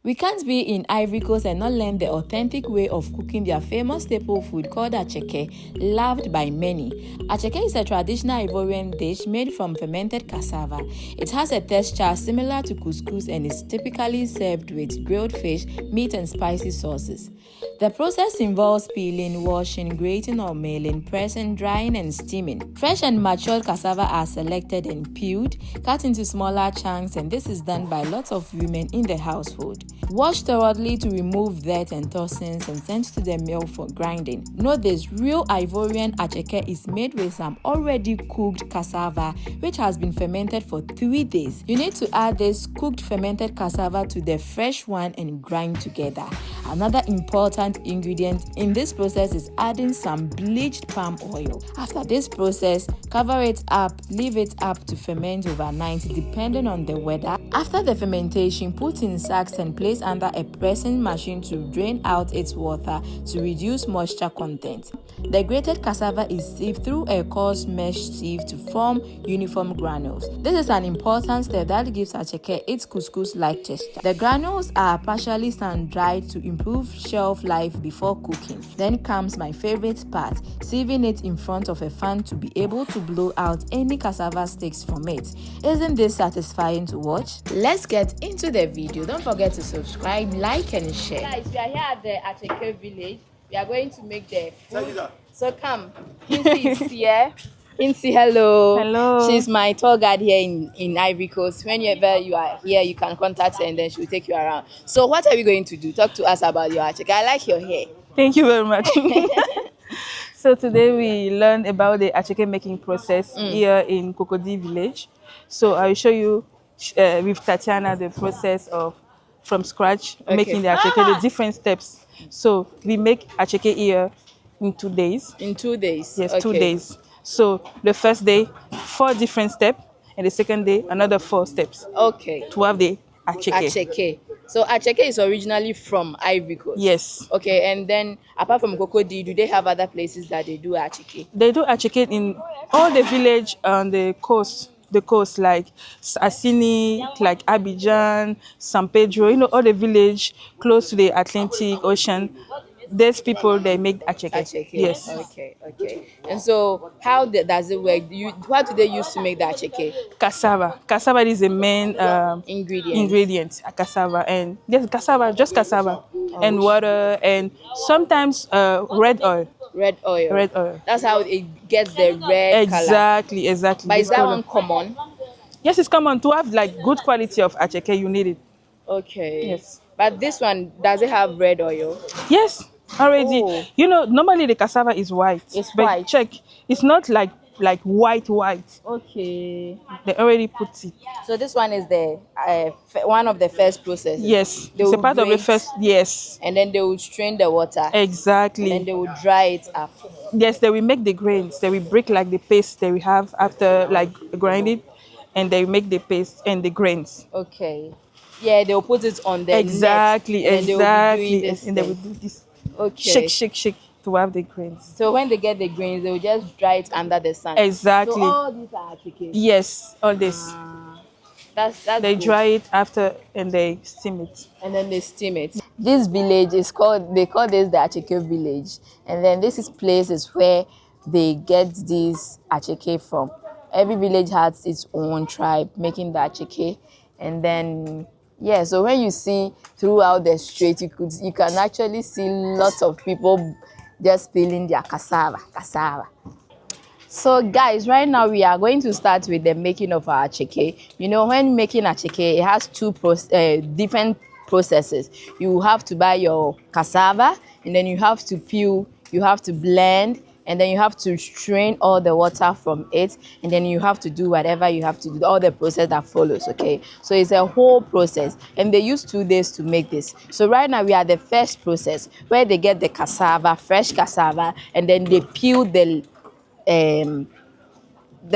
We can't be in Ivory Coast and not learn the authentic way of cooking their famous staple food called ACHEKE, loved by many. ACHEKE is a traditional Ivorian dish made from fermented cassava. It has a texture similar to couscous and is typically served with grilled fish, meat and spicy sauces. The process involves peeling, washing, grating or milling, pressing, drying and steaming. Fresh and matured cassava are selected and peeled, cut into smaller chunks, and this is done by lots of women in the household. Wash thoroughly to remove dirt and toxins and sent to the mill for grinding. Note this, real Ivorian ACHEKE is made with some already cooked cassava which has been fermented for 3 days. You need to add this cooked fermented cassava to the fresh one and grind together. Another important ingredient in this process is adding some bleached palm oil. After this process, cover it up, leave it up to ferment overnight depending on the weather. After the fermentation, put in sacks and place under a pressing machine to drain out its water to reduce moisture content. The grated cassava is sieved through a coarse mesh sieve to form uniform granules. This is an important step that gives ACHEKE its couscous-like texture. The granules are partially sun-dried to improve shelf life before cooking. Then comes my favorite part, sieving it in front of a fan to be able to blow out any cassava sticks from it. Isn't this satisfying to watch? Let's get into the video. Don't forget to subscribe, like and share. Guys, we are here at the ACHEKE village. We are going to make the food. So come. Kinsey is here. Kinsey, hello. Hello. She's my tour guide here in Ivory Coast. Whenever you are here, you can contact her and then she will take you around. So what are we going to do? Talk to us about your ACHEKE. I like your hair. Thank you very much. So today we learned about the ACHEKE making process here in Cocody village. So I will show you with Tatiana the process of from scratch making the ACHEKE, the different steps. So we make ACHEKE here in 2 days. In 2 days? Yes, 2 days. So the first day, 4 different steps, and the second day, another 4 steps. Okay. To have the ACHEKE. ACHEKE. So ACHEKE is originally from Ivory Coast? Yes. Okay, and then apart from Cocody, do they have other places that they do ACHEKE? They do ACHEKE in all the village on the coast. The coast like Assini, like Abidjan, San Pedro, all the village close to the Atlantic Ocean. There's people they make ACHEKE. ACHEKE. Yes. Okay. And so how does it work? What do they use to make the ACHEKE? Cassava. Cassava is the main ingredient. Cassava and just cassava and water and sometimes red oil. Red oil. Red oil. That's how it gets the red color. Exactly. But is that one common? Yes, it's common. To have like good quality of ACHEKE, you need it. Okay. Yes. But this one, does it have red oil? Yes, already. Oh. Normally the cassava is white. It's but white. Check, it's not like white. Okay. They already put it. So this one is the one of the first processes. Yes, it's a part of the first. Yes. And then they will strain the water. Exactly. And then they will dry it up. Yes, they will make the grains. They will break like the paste that we have after like grind it, and they make the paste and the grains. Okay. Yeah, they'll put it on the exactly. net, and they will do this. Okay. Shake to have the grains. So when they get the grains, they will just dry it under the sun. Exactly. So all these are ACHEKE. Yes, all this. That's they good. dry it after and they steam it. And then they steam it. This village is they call this the ACHEKE village. And then this is places where they get this ACHEKE from. Every village has its own tribe making the ACHEKE. And then yeah, so when you see throughout the street, you can actually see lots of people just peeling their cassava. So guys, right now we are going to start with the making of our ACHEKE. When making ACHEKE, it has 2 different processes. You have to buy your cassava, and then you have to peel, you have to blend, and then you have to strain all the water from it, and then you have to do whatever you have to do, all the process that follows, okay? So it's a whole process, and they use 2 days to make this. So right now we are the first process, where they get the cassava, fresh cassava, and then they peel the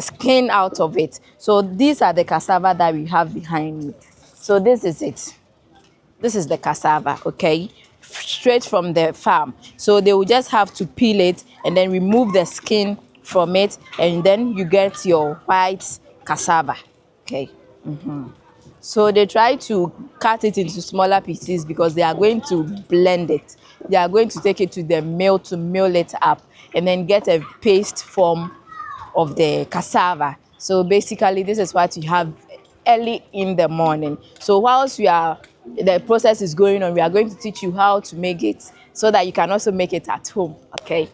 skin out of it. So these are the cassava that we have behind me. So this is it. This is the cassava, okay? Straight from the farm. So they will just have to peel it and then remove the skin from it, and then you get your white cassava. Okay. So they try to cut it into smaller pieces because they are going to blend it. They are going to take it to the mill to mill it up and then get a paste form of the cassava. So basically this is what you have early in the morning. So whilst the process is going on, we are going to teach you how to make it so that you can also make it at home. Okay.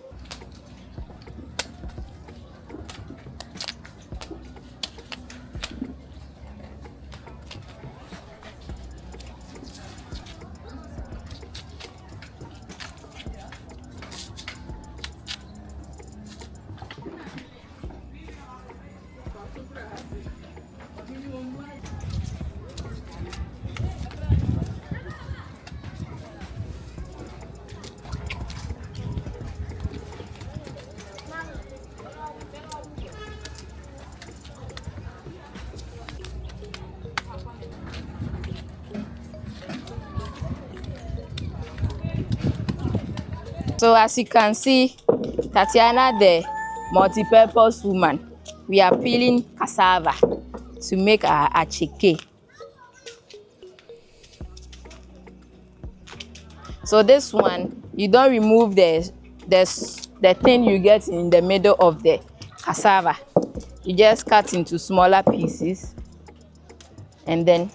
So as you can see, Tatiana, the multi-purpose woman, we are peeling cassava to make our ACHEKE. So this one, you don't remove the thing you get in the middle of the cassava. You just cut into smaller pieces and then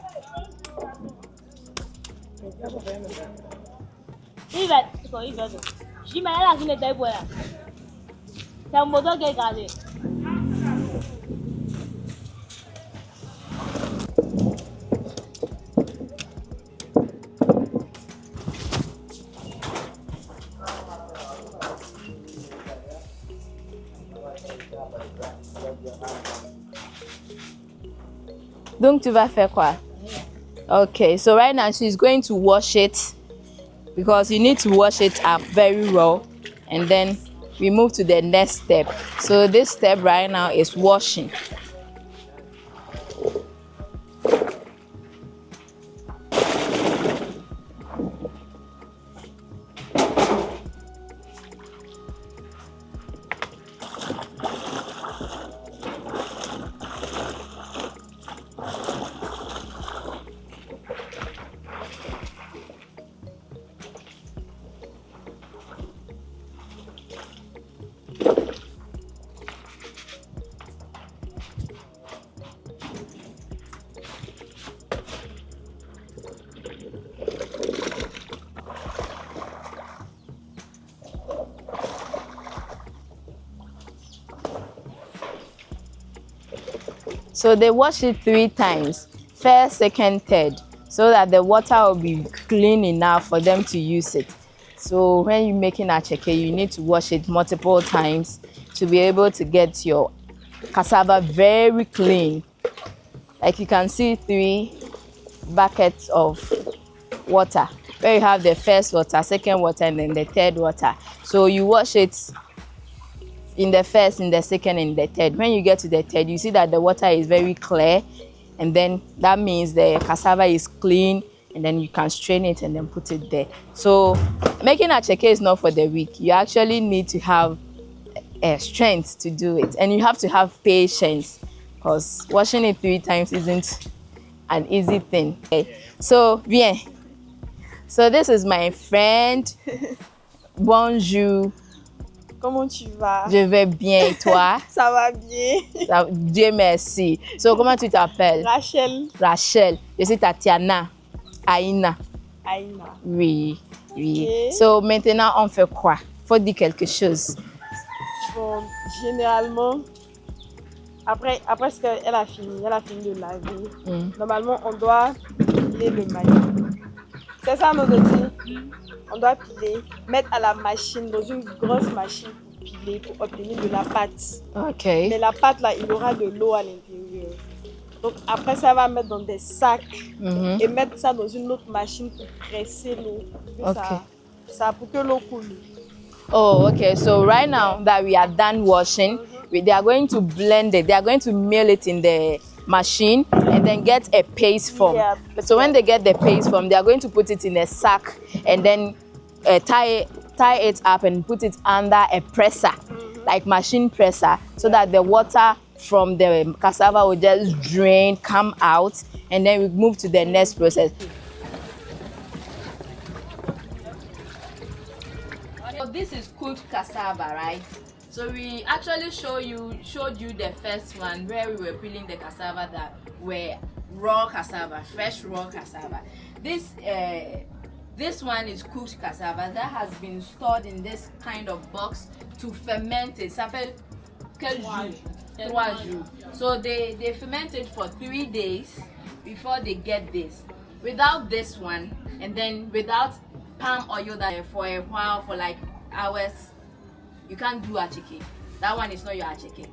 donc tu vas faire quoi? Okay, so right now she's going to wash it because you need to wash it up very raw, and then we move to the next step. So this step right now is washing. So they wash it 3 times, first, second, third, so that the water will be clean enough for them to use it. So when you're making ACHEKE, you need to wash it multiple times to be able to get your cassava very clean. Like you can see 3 buckets of water, where you have the first water, second water, and then the third water. So you wash it in the first, in the second, and the third. When you get to the third, you see that the water is very clear, and then that means the cassava is clean, and then you can strain it and then put it there. So making ACHEKE is not for the weak. You actually need to have strength to do it, and you have to have patience because washing it 3 times isn't an easy thing. Okay. So bien. So this is my friend. Bonjour. Comment tu vas? Je vais bien, et toi? Ça va bien. Dieu merci. So, comment tu t'appelles? Rachel. Rachel. Je suis Tatiana. Haina. Haina. Oui, oui. Okay. So, maintenant, on fait quoi? Faut dire quelque chose. Bon, généralement, après ce qu'elle a fini de laver, normalement, on doit piler le maïs. C'est ça, nos petits? On doit piler, mettre à la machine, dans une grosse machine pour piler, pour obtenir de la pâte. Ok. Mais la pâte, là, il y aura de l'eau à l'intérieur. Donc après, ça va mettre dans des sacs et mettre ça dans une autre machine pour presser l'eau. Pour que l'eau coule. Oh, okay. So right now that we are done washing, they are going to blend it. They are going to mill it in the machine and then get a paste form. Yeah. So when they get the paste form, they are going to put it in a sack and then tie it up and put it under a presser, like machine presser, so that the water from the cassava will just drain, come out, and then we move to the next process. So this is cooked cassava, right? So we actually showed you the first one where we were peeling the cassava that were raw cassava, fresh raw cassava. This one is cooked cassava that has been stored in this kind of box to ferment it. Ça fait quel jour? 3 jours. So they ferment it for 3 days before they get this. Without this one, and then without palm oil that for a while, for like hours, you can't do ACHEKE. That one is not your ACHEKE.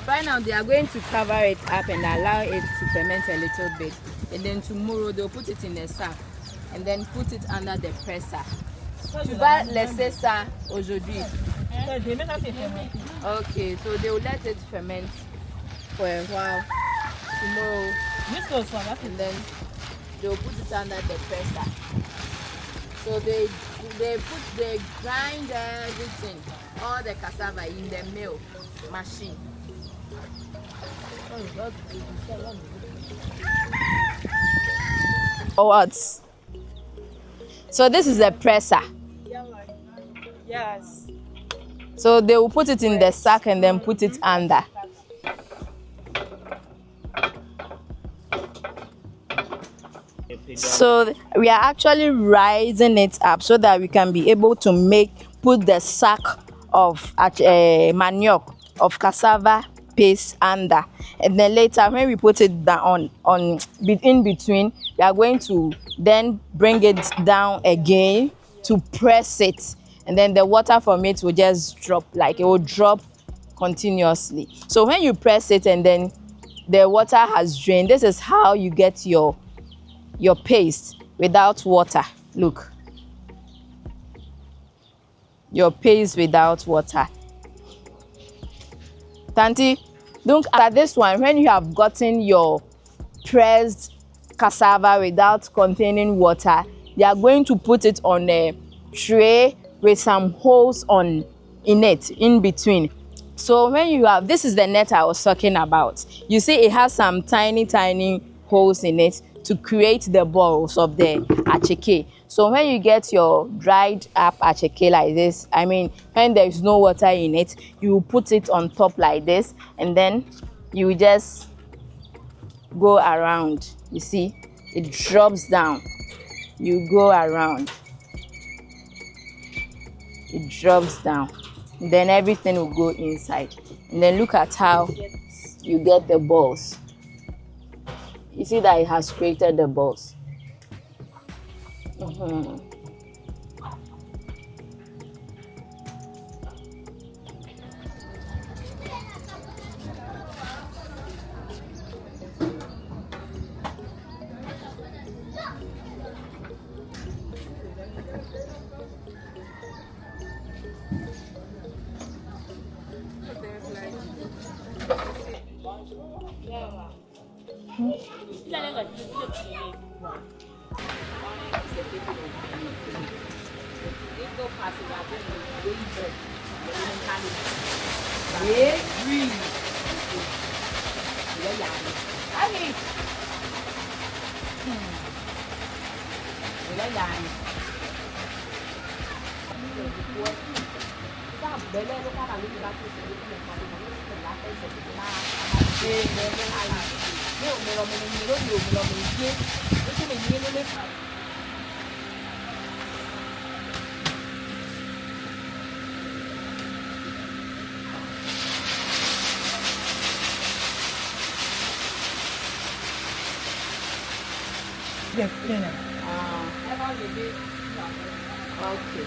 Right now they are going to cover it up and allow it to ferment a little bit, and then tomorrow they'll put it in a sack and then put it under the presser. Tu vas laisser ça aujourd'hui. Okay, so they will let it ferment for a while tomorrow, and then they'll put it under the presser. So they grind everything, all the cassava in the mill machine. Or what? So this is a presser. Yes. So they will put it in the sack and then put it under. So we are actually rising it up so that we can be able to put the sack of manioc of cassava paste under, and then later when we put it down on in between, we are going to then bring it down again to press it, and then the water from it will just drop, like it will drop continuously. So when you press it and then the water has drained, this is how you get your paste without water. Look, your paste without water. Tanti, look at this one. When you have gotten your pressed cassava without containing water, they are going to put it on a tray with some holes in it in between. So when you have, this is the net I was talking about. You see it has some tiny holes in it to create the balls of the ACHEKE. So when you get your dried up ACHEKE like this, I mean when there is no water in it, you put it on top like this, and then you just go around. You see it drops down, you go around, it drops down, then everything will go inside, and then look at how you get the balls. You see that it has created the balls. Okay.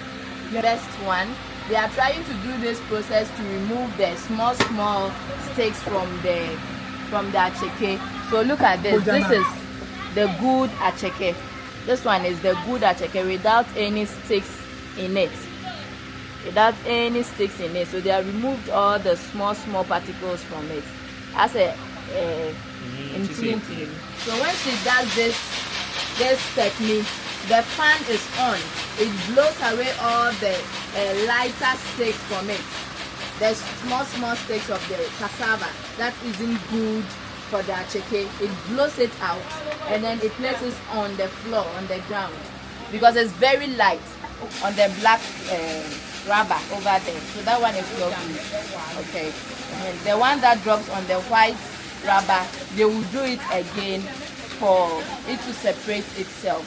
Best one. They are trying to do this process to remove the small sticks from the ACHEKE. So look at this. This is the good ACHEKE. This one is the good ACHEKE without any sticks in it. Without any sticks in it. So they have removed all the small particles from it. As a so when she does this technique, the fan is on. It blows away all the lighter sticks from it. The small sticks of the cassava that isn't good for the ACHEKE. It blows it out and then it places on the floor, on the ground, because it's very light on the black rubber over there. So that one is not good. Okay. And the one that drops on the white rubber, they will do it again for it to separate itself.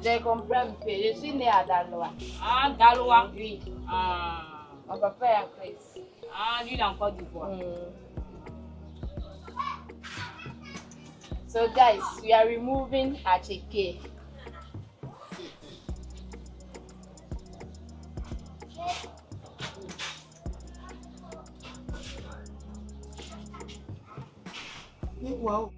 J'ai compris un peu. Je suis née à Daloa. Ah, Daloa. Oui. Ah. Mon papa est en Grèce. Ah, lui, il est en Côte d'Ivoire. So guys, we are removing ACHEKE. Wow.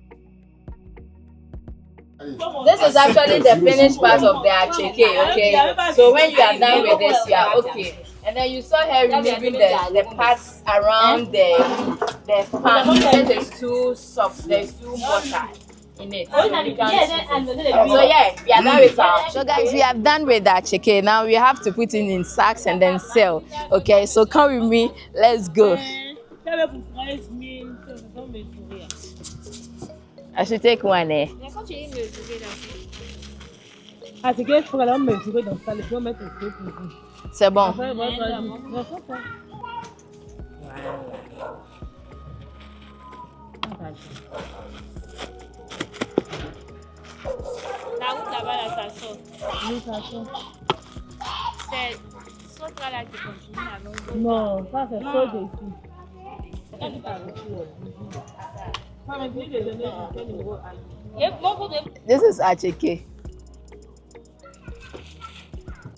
This is actually the finished part of the ACHEKE, okay? So when you are done with this, you are okay. And then you saw her removing the parts around the pan. Because it's too soft, there's too water in it. So yeah, we are done with our. So guys, we have done with the ACHEKE. Now we have to put it in sacks and then sell. Okay, so come with me, let's go. I should take one, eh? C'est bon. La route là-bas, là, ça sort. Oui, ça sort. C'est sauce là qui continue à l'autre. Non, ça c'est chaud ici. This is ACHEKE.